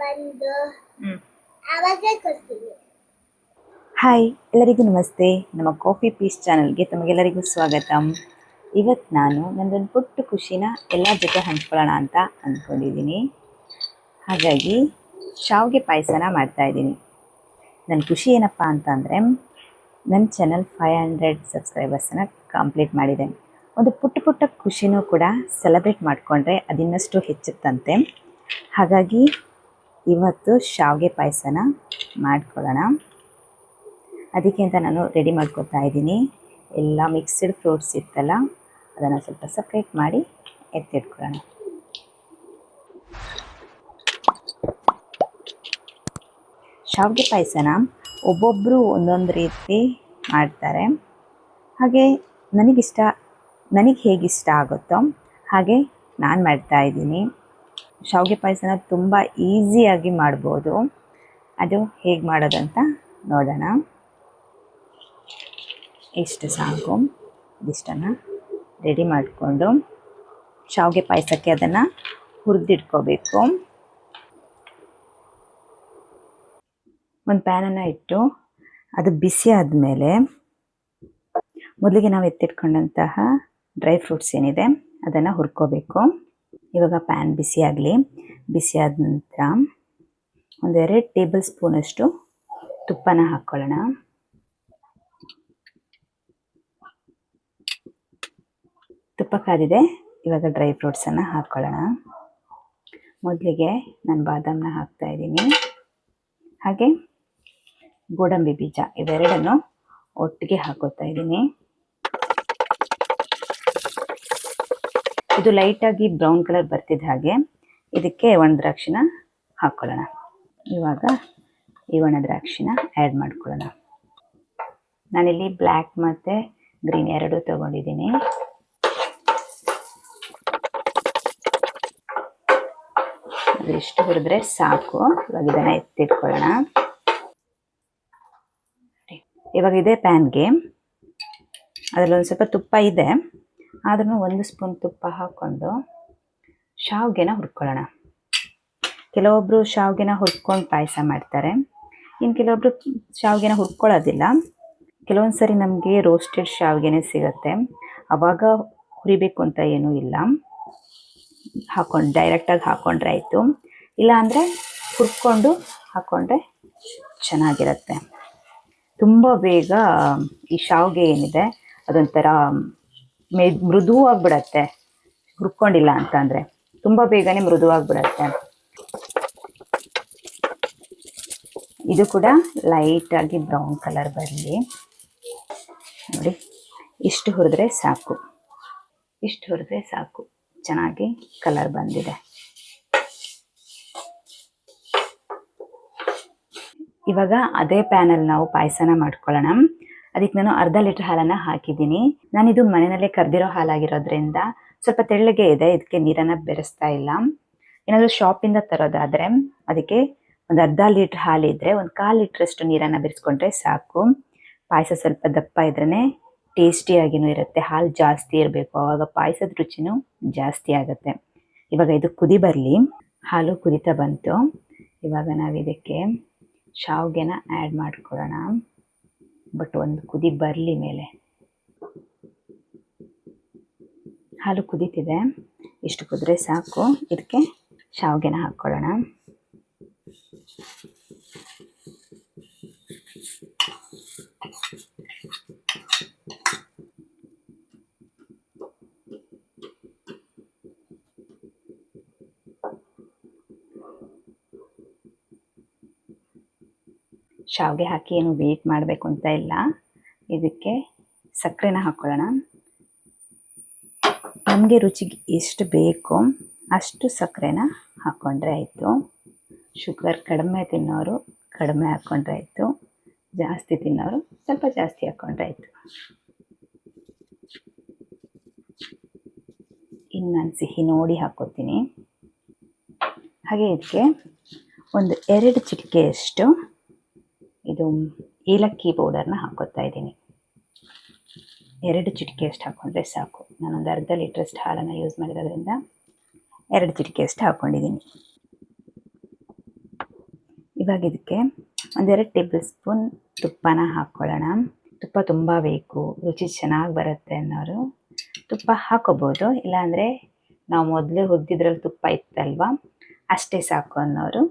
ಬಂದು ಆವಾಗೇ ಕೊಡ್ತೀನಿ. ಹಾಯ್, ಎಲ್ಲರಿಗೂ ನಮಸ್ತೆ. ನಮ್ಮ ಕಾಫಿ ಪೀಸ್ ಚಾನಲ್ಗೆ ತಮಗೆಲ್ಲರಿಗೂ ಸ್ವಾಗತ. ಇವತ್ತು ನಾನು ನನ್ನದೊಂದು ಪುಟ್ಟ ಖುಷಿನ ಎಲ್ಲರ ಜೊತೆ ಹಂಚ್ಕೊಳ್ಳೋಣ ಅಂತ ಅಂದ್ಕೊಂಡಿದ್ದೀನಿ. ಹಾಗಾಗಿ ಶಾವಿಗೆ ಪಾಯಸನ ಮಾಡ್ತಾಯಿದ್ದೀನಿ. ನನ್ನ ಖುಷಿ ಏನಪ್ಪ ಅಂತಂದರೆ, ನನ್ನ ಚಾನಲ್ 500 ಸಬ್ಸ್ಕ್ರೈಬರ್ಸನ್ನು ಕಂಪ್ಲೀಟ್ ಮಾಡಿದೆ. ಒಂದು ಪುಟ್ಟ ಖುಷಿನೂ ಕೂಡ ಸೆಲೆಬ್ರೇಟ್ ಮಾಡಿಕೊಂಡ್ರೆ ಅದಿನ್ನಷ್ಟು ಹೆಚ್ಚುತ್ತಂತೆ. ಹಾಗಾಗಿ ಇವತ್ತು ಶಾವಿಗೆ ಪಾಯಸನ ಮಾಡ್ಕೊಳ್ಳೋಣ. ಅದಕ್ಕೆ ಅಂತ ನಾನು ರೆಡಿ ಮಾಡ್ಕೊತಾ ಇದ್ದೀನಿ. ಎಲ್ಲ ಮಿಕ್ಸ್ಡ್ ಫ್ರೂಟ್ಸ್ ಇತ್ತಲ್ಲ, ಅದನ್ನು ಸ್ವಲ್ಪ ಸಪ್ರೇಟ್ ಮಾಡಿ ಎತ್ತಿಟ್ಕೊಳ್ಳೋಣ. ಶಾವಿಗೆ ಪಾಯಸನ ಒಬ್ಬೊಬ್ಬರು ಒಂದೊಂದು ರೀತಿ ಮಾಡ್ತಾರೆ. ಹಾಗೆ ನನಗೆ ಹೇಗಿಷ್ಟ ಆಗುತ್ತೋ ಹಾಗೆ ನಾನು ಮಾಡ್ತಾಯಿದ್ದೀನಿ. ಶಾವಿಗೆ ಪಾಯಸನ ತುಂಬ ಈಸಿಯಾಗಿ ಮಾಡ್ಬೋದು. ಅದು ಹೇಗೆ ಮಾಡೋದಂತ ನೋಡೋಣ. ಇಷ್ಟು ಸಾಕು. ಇದಿಷ್ಟನ್ನು ರೆಡಿ ಮಾಡಿಕೊಂಡು ಶಾವಿಗೆ ಪಾಯಸಕ್ಕೆ ಅದನ್ನು ಹುರಿದಿಟ್ಕೋಬೇಕು. ಒಂದು ಪ್ಯಾನನ್ನು ಇಟ್ಟು ಅದು ಬಿಸಿ ಆದಮೇಲೆ ಮೊದಲಿಗೆ ನಾವು ಎತ್ತಿಟ್ಕೊಂಡಂತಹ ಡ್ರೈ ಫ್ರೂಟ್ಸ್ ಏನಿದೆ ಅದನ್ನು ಹುರ್ಕೋಬೇಕು. ಇವಾಗ ಪ್ಯಾನ್ ಬಿಸಿಯಾಗಲಿ. ಬಿಸಿಯಾದ ನಂತರ 2 ಟೇಬಲ್ ಸ್ಪೂನಷ್ಟು ತುಪ್ಪನ ಹಾಕ್ಕೊಳ್ಳೋಣ. ತುಪ್ಪ ಕಾದಿದೆ. ಇವಾಗ ಡ್ರೈ ಫ್ರೂಟ್ಸನ್ನು ಹಾಕ್ಕೊಳ್ಳೋಣ. ಮೊದಲಿಗೆ ನಾನು ಬಾದಾಮನ್ನ ಹಾಕ್ತಾಯಿದ್ದೀನಿ. ಹಾಗೆ ಗೋಡಂಬಿ ಬೀಜ, ಇವೆರಡನ್ನು ಒಟ್ಟಿಗೆ ಹಾಕೋತಾ ಇದ್ದೀನಿ. ಇದು ಲೈಟಾಗಿ ಬ್ರೌನ್ ಕಲರ್ ಬರ್ತಿದ್ದ ಹಾಗೆ ಇದಕ್ಕೆ ಒಣ ದ್ರಾಕ್ಷಿನ ಹಾಕ್ಕೊಳ್ಳೋಣ. ಇವಾಗ ಈ ಒಣ ದ್ರಾಕ್ಷಿನ ಆ್ಯಡ್ ಮಾಡ್ಕೊಳ್ಳೋಣ. ನಾನಿಲ್ಲಿ ಬ್ಲ್ಯಾಕ್ ಮತ್ತು ಗ್ರೀನ್ ಎರಡೂ ತೊಗೊಂಡಿದ್ದೀನಿ. ಇಷ್ಟು ಹುರಿದ್ರೆ ಸಾಕು. ಇವಾಗ ಇದನ್ನು ಎತ್ತಿಟ್ಕೊಳ್ಳೋಣ. ಇವಾಗ ಇದೇ ಪ್ಯಾನ್ಗೆ ಅದರಲ್ಲೊಂದು ಸ್ವಲ್ಪ ತುಪ್ಪ ಇದೆ, ಆದ್ರೂ 1 ಸ್ಪೂನ್ ತುಪ್ಪ ಹಾಕ್ಕೊಂಡು ಶಾವಿಗೆನ ಹುರ್ಕೊಳ್ಳೋಣ. ಕೆಲವೊಬ್ಬರು ಶಾವಿಗೆನ ಹುರ್ಕೊಂಡು ಪಾಯಸ ಮಾಡ್ತಾರೆ. ಇನ್ನು ಕೆಲವೊಬ್ಬರು ಶಾವಿಗೆನ ಹುರ್ಕೊಳ್ಳೋದಿಲ್ಲ. ಕೆಲವೊಂದು ಸರಿ ನಮಗೆ ರೋಸ್ಟೆಡ್ ಶಾವಿಗೆನೇ ಸಿಗುತ್ತೆ. ಆವಾಗ ಹುರಿಬೇಕು ಅಂತ ಏನೂ ಇಲ್ಲ, ಡೈರೆಕ್ಟಾಗಿ ಹಾಕ್ಕೊಂಡ್ರೆ ಆಯಿತು. ಇಲ್ಲಾಂದರೆ ಹುರ್ಕೊಂಡು ಹಾಕ್ಕೊಂಡ್ರೆ ಚೆನ್ನಾಗಿರುತ್ತೆ. ತುಂಬ ಬೇಗ ಈ ಶಾವಿಗೆ ಏನಿದೆ ಅದೊಂಥರ ಮೃದುವಾಗಿಬಿಡತ್ತೆ. ಹುರ್ಕೊಂಡಿಲ್ಲ ಅಂತಂದರೆ ತುಂಬ ಬೇಗನೆ ಮೃದುವಾಗಿಬಿಡತ್ತೆ. ಇದು ಕೂಡ ಲೈಟಾಗಿ ಬ್ರೌನ್ ಕಲರ್ ಬರಲಿ. ನೋಡಿ, ಇಷ್ಟು ಹುರಿದ್ರೆ ಸಾಕು. ಚೆನ್ನಾಗಿ ಕಲರ್ ಬಂದಿದೆ. ಇವಾಗ ಅದೇ ಪ್ಯಾನಲ್ಲಿ ನಾವು ಪಾಯಸನ ಮಾಡ್ಕೊಳ್ಳೋಣ. ಅದಕ್ಕೆ ನಾನು 1/2 ಲೀಟ್ರ್ ಹಾಲನ್ನು ಹಾಕಿದ್ದೀನಿ. ನಾನಿದು ಮನೆಯಲ್ಲೇ ಕರೆದಿರೋ ಹಾಲಾಗಿರೋದ್ರಿಂದ ಸ್ವಲ್ಪ ತೆಳ್ಳಗೆ ಇದೆ. ಇದಕ್ಕೆ ನೀರನ್ನು ಬೆರೆಸ್ತಾ ಇಲ್ಲ. ಏನಾದರೂ ಶಾಪಿಂದ ತರೋದಾದರೆ ಅದಕ್ಕೆ ಒಂದು 1/2 ಲೀಟ್ರ್ ಹಾಲಿದ್ರೆ 1/4 ಲೀಟ್ರಷ್ಟು ನೀರನ್ನು ಬೆರೆಸ್ಕೊಂಡ್ರೆ ಸಾಕು. ಪಾಯಸ ಸ್ವಲ್ಪ ದಪ್ಪ ಇದ್ರೇ ಟೇಸ್ಟಿಯಾಗಿಯೂ ಇರುತ್ತೆ. ಹಾಲು ಜಾಸ್ತಿ ಇರಬೇಕು, ಆವಾಗ ಪಾಯಸದ ರುಚಿನೂ ಜಾಸ್ತಿ ಆಗುತ್ತೆ. ಇವಾಗ ಇದು ಕುದಿ ಬರಲಿ. ಹಾಲು ಕುದಿತಾ ಬಂತು. ಇವಾಗ ನಾವು ಇದಕ್ಕೆ ಶಾವಿಗೆನ ಆ್ಯಡ್ ಮಾಡ್ಕೊಳ್ಳೋಣ. ಬಟ್ ಒಂದು ಕುದಿ ಬರಲಿ ಮೇಲೆ. ಹಾಲು ಕುದೀತಿದೆ. ಇಷ್ಟು ಕುದ್ರೆ ಸಾಕು. ಇದಕ್ಕೆ ಶಾವಿಗೆನ ಹಾಕ್ಕೊಳ್ಳೋಣ. ಶಾವಿಗೆ ಹಾಕಿ ಏನು ವೇಟ್ ಮಾಡಬೇಕು ಅಂತ ಇಲ್ಲ. ಇದಕ್ಕೆ ಸಕ್ಕರೆನ ಹಾಕ್ಕೊಳ್ಳೋಣ. ನಮಗೆ ರುಚಿಗೆ ಎಷ್ಟು ಬೇಕೋ ಅಷ್ಟು ಸಕ್ಕರೆನ ಹಾಕ್ಕೊಂಡ್ರೆ ಆಯಿತು. ಶುಗರ್ ಕಡಿಮೆ ತಿನ್ನೋರು ಕಡಿಮೆ ಹಾಕ್ಕೊಂಡ್ರೆ ಆಯಿತು, ಜಾಸ್ತಿ ತಿನ್ನೋರು ಸ್ವಲ್ಪ ಜಾಸ್ತಿ ಹಾಕ್ಕೊಂಡ್ರೆ ಆಯಿತು. ಇನ್ನು ನಾನು ಸಿಹಿ ನೋಡಿ ಹಾಕ್ಕೋತೀನಿ. ಹಾಗೆ ಇದಕ್ಕೆ ಒಂದು 2 ಚಿಟಿಕೆಯಷ್ಟು ಇದು ಏಲಕ್ಕಿ ಪೌಡರ್ನ ಹಾಕ್ಕೋತಾ ಇದ್ದೀನಿ. 2 ಚಿಟಿಕೆಯಷ್ಟು ಹಾಕ್ಕೊಂಡ್ರೆ ಸಾಕು. ನಾನೊಂದು 1/2 ಲೀಟ್ರಷ್ಟು ಹಾಲನ್ನು ಯೂಸ್ ಮಾಡಿರೋದ್ರಿಂದ 2 ಚಿಟಿಕೆಯಷ್ಟು ಹಾಕ್ಕೊಂಡಿದ್ದೀನಿ. ಇವಾಗ ಇದಕ್ಕೆ ಒಂದೆರಡು ಟೇಬಲ್ ಸ್ಪೂನ್ ತುಪ್ಪನ ಹಾಕ್ಕೊಳ್ಳೋಣ. ತುಪ್ಪ ತುಂಬ ಬೇಕು, ರುಚಿ ಚೆನ್ನಾಗಿ ಬರುತ್ತೆ ಅನ್ನೋರು ತುಪ್ಪ ಹಾಕೋಬೋದು, ಇಲ್ಲಾಂದರೆ ನಾವು ಮೊದಲೇ ಹುರಿದಿದ್ರಲ್ಲಿ ತುಪ್ಪ ಇತ್ತಲ್ವ ಅಷ್ಟೇ ಸಾಕು ಅನ್ನೋರು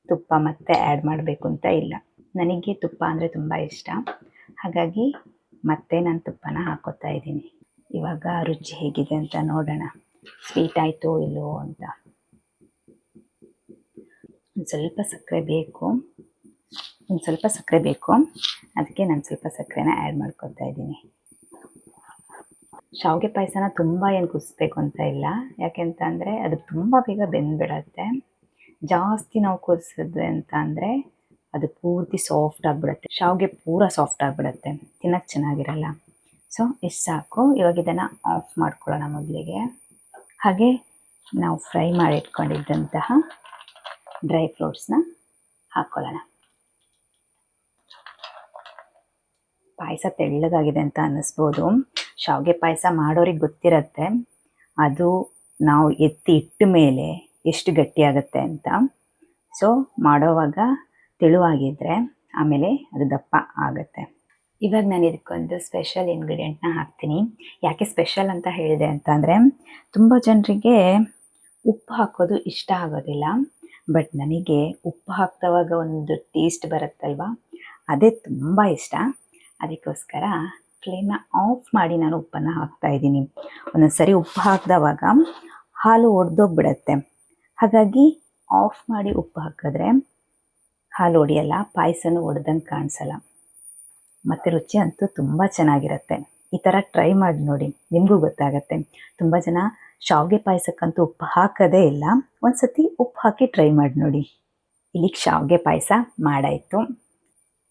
ತುಪ್ಪ ಮತ್ತೆ ಆ್ಯಡ್ ಮಾಡಬೇಕು ಅಂತ ಇಲ್ಲ. ನನಗೆ ತುಪ್ಪ ಅಂದರೆ ತುಂಬ ಇಷ್ಟ, ಹಾಗಾಗಿ ಮತ್ತೆ ನಾನು ತುಪ್ಪನ ಹಾಕೋತಾ ಇದ್ದೀನಿ. ಇವಾಗ ರುಚಿ ಹೇಗಿದೆ ಅಂತ ನೋಡೋಣ, ಸ್ವೀಟ್ ಆಯಿತೋ ಇಲ್ಲವೋ ಅಂತ. ಒಂದು ಸ್ವಲ್ಪ ಸಕ್ಕರೆ ಬೇಕು, ಅದಕ್ಕೆ ನಾನು ಸ್ವಲ್ಪ ಸಕ್ಕರೆನ ಆ್ಯಡ್ ಮಾಡ್ಕೊತಾ ಇದ್ದೀನಿ. ಶಾವಿಗೆ ಪಾಯಸನ ತುಂಬ ಏನು ಕುದಿಸ್ಬೇಕು ಅಂತ ಇಲ್ಲ, ಯಾಕೆಂತ ಅಂದರೆ ಅದು ತುಂಬ ಬೇಗ ಬೆಂದ್ಬಿಡತ್ತೆ. ಜಾಸ್ತಿ ನಾವು ಕುದಿಸಿದ್ವಿ ಅಂತ ಅಂದರೆ ಅದು ಪೂರ್ತಿ ಸಾಫ್ಟ್ ಆಗಿಬಿಡುತ್ತೆ, ಶಾವಿಗೆ ಪೂರ ಸಾಫ್ಟ್ ಆಗಿಬಿಡುತ್ತೆ, ತಿನ್ನೋಕ್ಕೆ ಚೆನ್ನಾಗಿರಲ್ಲ. ಸೊ ಇಷ್ಟು ಸಾಕು. ಇವಾಗ ಇದನ್ನು ಆಫ್ ಮಾಡ್ಕೊಳ್ಳೋಣ ಮೊದಲಿಗೆ. ಹಾಗೆ ನಾವು ಫ್ರೈ ಮಾಡಿ ಇಟ್ಕೊಂಡಿದ್ದಂತಹ ಡ್ರೈ ಫ್ರೂಟ್ಸ್ನ ಹಾಕ್ಕೊಳ್ಳೋಣ. ಪಾಯಸ ತೆಳ್ಳಗಾಗಿದೆ ಅಂತ ಅನ್ನಿಸ್ಬೋದು. ಶಾವಿಗೆ ಪಾಯಸ ಮಾಡೋರಿಗೆ ಗೊತ್ತಿರುತ್ತೆ ಅದು ನಾವು ಎತ್ತಿ ಇಟ್ಟ ಮೇಲೆ ಎಷ್ಟು ಗಟ್ಟಿಯಾಗುತ್ತೆ ಅಂತ. ಸೊ ಮಾಡೋವಾಗ ತೆಳುವಾಗಿದ್ದರೆ ಆಮೇಲೆ ಅದು ದಪ್ಪ ಆಗುತ್ತೆ. ಇವಾಗ ನಾನು ಇದಕ್ಕೊಂದು ಸ್ಪೆಷಲ್ ಇಂಗ್ರೀಡಿಯೆಂಟ್ನ ಹಾಕ್ತೀನಿ. ಯಾಕೆ ಸ್ಪೆಷಲ್ ಅಂತ ಹೇಳಿದೆ ಅಂತ ಅಂದರೆ, ತುಂಬ ಜನರಿಗೆ ಉಪ್ಪು ಹಾಕೋದು ಇಷ್ಟ ಆಗೋದಿಲ್ಲ, ಬಟ್ ನನಗೆ ಉಪ್ಪು ಹಾಕಿದವಾಗ ಒಂದು ಟೇಸ್ಟ್ ಬರುತ್ತಲ್ವ, ಅದೇ ತುಂಬ ಇಷ್ಟ. ಅದಕ್ಕೋಸ್ಕರ ಫ್ಲೇಮ್ನ ಆಫ್ ಮಾಡಿ ನಾನು ಉಪ್ಪನ್ನು ಹಾಕ್ತಾಯಿದ್ದೀನಿ. ಒಂದೊಂದು ಸರಿ ಉಪ್ಪು ಹಾಕಿದವಾಗ ಹಾಲು ಒಡೆದೋಗ್ಬಿಡತ್ತೆ, ಹಾಗಾಗಿ ಆಫ್ ಮಾಡಿ ಉಪ್ಪು ಹಾಕಿದ್ರೆ ಹಾಲು ಒಡೆಯಲ್ಲ, ಪಾಯಸನೂ ಒಡೆದಂಗೆ ಕಾಣಿಸಲ್ಲ, ಮತ್ತು ರುಚಿ ಅಂತೂ ತುಂಬ ಚೆನ್ನಾಗಿರುತ್ತೆ. ಈ ಥರ ಟ್ರೈ ಮಾಡಿ ನೋಡಿ, ನಿಮಗೂ ಗೊತ್ತಾಗತ್ತೆ. ತುಂಬ ಜನ ಶಾವಿಗೆ ಪಾಯಸಕ್ಕಂತೂ ಉಪ್ಪು ಹಾಕೋದೇ ಇಲ್ಲ, ಒಂದು ಸತಿ ಉಪ್ಪು ಹಾಕಿ ಟ್ರೈ ಮಾಡಿ ನೋಡಿ. ಇಲ್ಲಿಗೆ ಶಾವಿಗೆ ಪಾಯಸ ಮಾಡಾಯಿತು.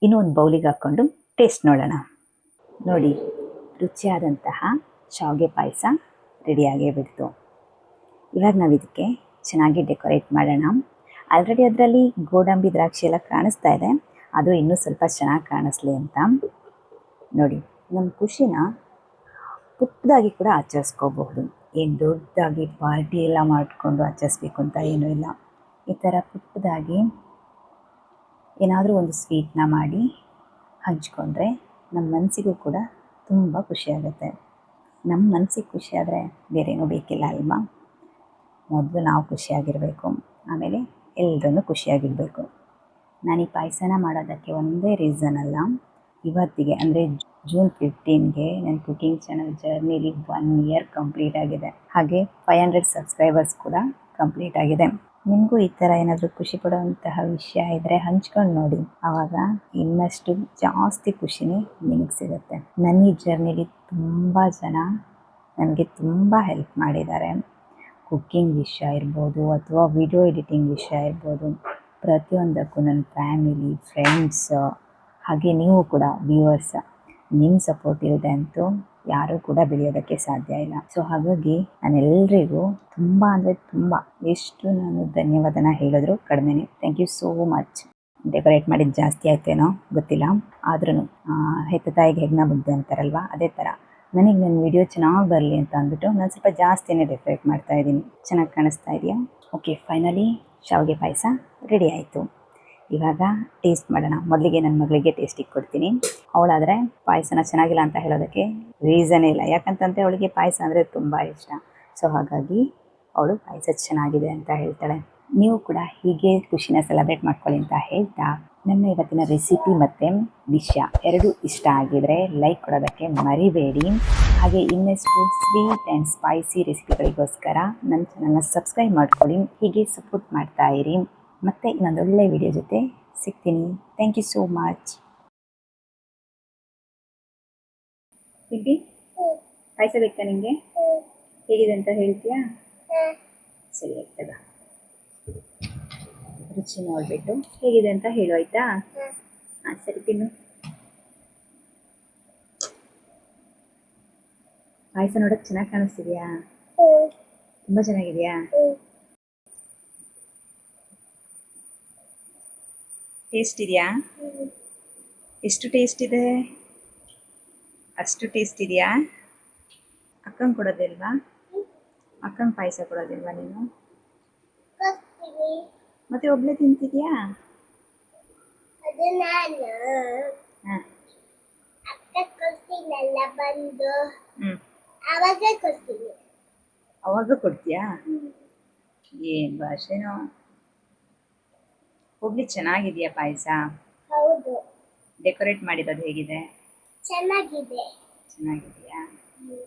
ಇನ್ನೂ ಒಂದು ಬೌಲಿಗೆ ಹಾಕ್ಕೊಂಡು ಟೇಸ್ಟ್ ನೋಡೋಣ. ನೋಡಿ, ರುಚಿಯಾದಂತಹ ಶಾವಿಗೆ ಪಾಯಸ ರೆಡಿಯಾಗೇ ಬಿಡ್ತು. ಇವಾಗ ನಾವು ಇದಕ್ಕೆ ಚೆನ್ನಾಗಿ ಡೆಕೋರೇಟ್ ಮಾಡೋಣ. ಆಲ್ರೆಡಿ ಅದರಲ್ಲಿ ಗೋಡಂಬಿ ದ್ರಾಕ್ಷಿ ಎಲ್ಲ ಕಾಣಿಸ್ತಾ ಇದೆ, ಅದು ಇನ್ನೂ ಸ್ವಲ್ಪ ಚೆನ್ನಾಗಿ ಕಾಣಿಸ್ಲಿ ಅಂತ. ನೋಡಿ, ನಮ್ಮ ಖುಷಿನ ಪುಟ್ಟದಾಗಿ ಕೂಡ ಆಚರಿಸ್ಕೋಬಹುದು. ಏನು ದೊಡ್ಡದಾಗಿ ಪಾರ್ಟಿ ಎಲ್ಲ ಮಾಡಿಕೊಂಡು ಆಚರಿಸ್ಬೇಕು ಅಂತ ಏನೂ ಇಲ್ಲ. ಈ ಥರ ಪುಟ್ಟದಾಗಿ ಏನಾದರೂ ಒಂದು ಸ್ವೀಟ್ನ ಮಾಡಿ ಹಂಚ್ಕೊಂಡ್ರೆ ನಮ್ಮ ಮನಸ್ಸಿಗೂ ಕೂಡ ತುಂಬ ಖುಷಿಯಾಗುತ್ತೆ. ನಮ್ಮ ಮನಸ್ಸಿಗೆ ಖುಷಿಯಾದರೆ ಬೇರೇನೂ ಬೇಕಿಲ್ಲ ಅಲ್ವಾ? ಮೊದಲು ನಾವು ಖುಷಿಯಾಗಿರಬೇಕು, ಆಮೇಲೆ ಎಲ್ಲರನ್ನೂ ಖುಷಿಯಾಗಿರಬೇಕು. ನಾನು ಈ ಪಾಯಸನ ಮಾಡೋದಕ್ಕೆ ಒಂದೇ ರೀಸನ್ ಅಲ್ಲ, ಇವತ್ತಿಗೆ ಅಂದರೆ ಜೂನ್ 15ಗೆ ನನ್ನ ಕುಕಿಂಗ್ ಚಾನಲ್ ಜರ್ನಿಲಿ 1 ಇಯರ್ ಕಂಪ್ಲೀಟ್ ಆಗಿದೆ. ಹಾಗೆ 500 ಸಬ್ಸ್ಕ್ರೈಬರ್ಸ್ ಕೂಡ ಕಂಪ್ಲೀಟ್ ಆಗಿದೆ. ನಿಮಗೂ ಈ ಥರ ಏನಾದರೂ ಖುಷಿ ಪಡುವಂತಹ ವಿಷಯ ಇದ್ದರೆ ಹಂಚ್ಕೊಂಡು ನೋಡಿ, ಆವಾಗ ಇನ್ನಷ್ಟು ಜಾಸ್ತಿ ಖುಷಿನೇ ನಿಮಗೆ ಸಿಗುತ್ತೆ. ನನ್ನ ಈ ಜರ್ನಿಲಿ ತುಂಬ ಜನ ನನಗೆ ತುಂಬ ಹೆಲ್ಪ್ ಮಾಡಿದ್ದಾರೆ. ಕುಕ್ಕಿಂಗ್ ವಿಷಯ ಇರ್ಬೋದು ಅಥವಾ ವಿಡಿಯೋ ಎಡಿಟಿಂಗ್ ವಿಷಯ ಇರ್ಬೋದು, ಪ್ರತಿಯೊಂದಕ್ಕೂ ನನ್ನ ಫ್ಯಾಮಿಲಿ, ಫ್ರೆಂಡ್ಸ್, ಹಾಗೆ ನೀವು ಕೂಡ ವ್ಯೂವರ್ಸ್, ನಿಮ್ಮ ಸಪೋರ್ಟ್ ಇಲ್ಲದೆ ಅಂತೂ ಯಾರೂ ಕೂಡ ಬೆಳೆಯೋದಕ್ಕೆ ಸಾಧ್ಯ ಇಲ್ಲ. ಸೊ ಹಾಗಾಗಿ ನಾನೆಲ್ಲರಿಗೂ ತುಂಬ ಅಂದರೆ ತುಂಬ, ಎಷ್ಟು ನಾನು ಧನ್ಯವಾದನ ಹೇಳಿದ್ರು ಕಡಿಮೆನೇ. Thank you so much. Decorate ಮಾಡಿದ್ದು ಜಾಸ್ತಿ ಆಯ್ತೇನೋ ಗೊತ್ತಿಲ್ಲ, ಆದ್ರೂ ಹೆತ್ತ ತಾಯಿಗೆ ಹೆಗ್ನ ಬುದ್ಧಿ ಅಂತಾರಲ್ವ, ಅದೇ ಥರ ನನಗೆ ನನ್ನ ವಿಡಿಯೋ ಚೆನ್ನಾಗಿ ಬರಲಿ ಅಂತ ಅಂದ್ಬಿಟ್ಟು ನಾನು ಸ್ವಲ್ಪ ಜಾಸ್ತಿನೇ ಡೆಕೋರೇಟ್ ಮಾಡ್ತಾಯಿದ್ದೀನಿ. ಚೆನ್ನಾಗಿ ಕಾಣಿಸ್ತಾ ಇದೆಯಾ? ಓಕೆ, ಫೈನಲಿ ಶಾವಿಗೆ ಪಾಯಸ ರೆಡಿ ಆಯಿತು. ಇವಾಗ ಟೇಸ್ಟ್ ಮಾಡೋಣ. ಮೊದಲಿಗೆ ನನ್ನ ಮಗಳಿಗೆ ಟೇಸ್ಟಿಗೆ ಕೊಡ್ತೀನಿ. ಅವಳಾದರೆ ಪಾಯಸನ ಚೆನ್ನಾಗಿಲ್ಲ ಅಂತ ಹೇಳೋದಕ್ಕೆ ರೀಸನೇ ಇಲ್ಲ, ಯಾಕಂತಂದರೆ ಅವಳಿಗೆ ಪಾಯಸ ಅಂದರೆ ತುಂಬ ಇಷ್ಟ. ಸೊ ಹಾಗಾಗಿ ಅವಳು ಪಾಯಸ ಚೆನ್ನಾಗಿದೆ ಅಂತ ಹೇಳ್ತಾಳೆ. ನೀವು ಕೂಡ ಹೀಗೆ ಖುಷಿನ ಸೆಲೆಬ್ರೇಟ್ ಮಾಡ್ಕೊಳ್ಳಿ ಅಂತ ಹೇಳ್ತಾ, ನನ್ನ ಇವತ್ತಿನ ರೆಸಿಪಿ ಮತ್ತು ವಿಷಯ ಎರಡೂ ಇಷ್ಟ ಆಗಿದರೆ ಲೈಕ್ ಕೊಡೋದಕ್ಕೆ ಮರಿಬೇಡಿ. ಹಾಗೆ ಇನ್ನಷ್ಟು ಸ್ವೀಟ್ ಆ್ಯಂಡ್ ಸ್ಪೈಸಿ ರೆಸಿಪಿಗಳಿಗೋಸ್ಕರ ನನ್ನ ಚಾನಲ್ನ ಸಬ್ಸ್ಕ್ರೈಬ್ ಮಾಡ್ಕೊಳ್ಳಿ. ಹೀಗೆ ಸಪೋರ್ಟ್ ಮಾಡ್ತಾ ಇರಿ. ಮತ್ತೆ ಇನ್ನೊಂದೊಳ್ಳೆ ವಿಡಿಯೋ ಜೊತೆ ಸಿಗ್ತೀನಿ. Thank you so much. ಬಿಬ್ಬಿ, ಪಾಯಸ ಬೇಕಾ ನಿಮಗೆ? ಹೇಗಿದೆ ಅಂತ ಹೇಳ್ತೀಯಾ? ಸರಿ ಆಗ್ತದ. ರುಚಿ ನೋಡಿಬಿಟ್ಟು ಹೇಗಿದೆ ಅಂತ ಹೇಳು, ಆಯಿತಾ? ಹಾಂ ಸರಿ, ತಿನ್ನು. ಪಾಯಸ ನೋಡೋಕ್ಕೆ ಚೆನ್ನಾಗಿ ಕಾಣಿಸ್ತಿದೆಯಾ? ತುಂಬ ಚೆನ್ನಾಗಿದೆಯಾ? ಟೇಸ್ಟ್ ಇದೆಯಾ? ಎಷ್ಟು ಟೇಸ್ಟ್ ಇದೆ? ಅಷ್ಟು ಟೇಸ್ಟ್ ಇದೆಯಾ? ಅಕ್ಕಂಗೆ ಕೊಡೋದಿಲ್ವಾ? ಅಕ್ಕಂಗೆ ಪಾಯಸ ಕೊಡೋದಿಲ್ವಾ ನೀನು? ಮತ್ತೆ ಒಬ್ಬಳೇ ತಿಂತಿದ್ಯಾ? ಅದು ನಾನು ಹಾಂ ಅಕ್ಕ ಕೊಡ್ತೀನಲ್ಲ ಬಂದು ಹ್ಞೂ ಅವಾಗ ಕೊಡ್ತೀನಿ. ಅವಾಗ ಕೊಡ್ತೀಯಾ? ಏನು ಭಾಷೆನೋ. ಹೋಗ್ಲಿ, ಚೆನ್ನಾಗಿದೆಯಾ ಪಾಯಸ? ಹೌದು, ಡೆಕೋರೇಟ್ ಮಾಡಿರೋದು ಹೇಗಿದೆ? ಚೆನ್ನಾಗಿದೆ. ಚೆನ್ನಾಗಿದೆಯಾ? ಹ್ಮ್.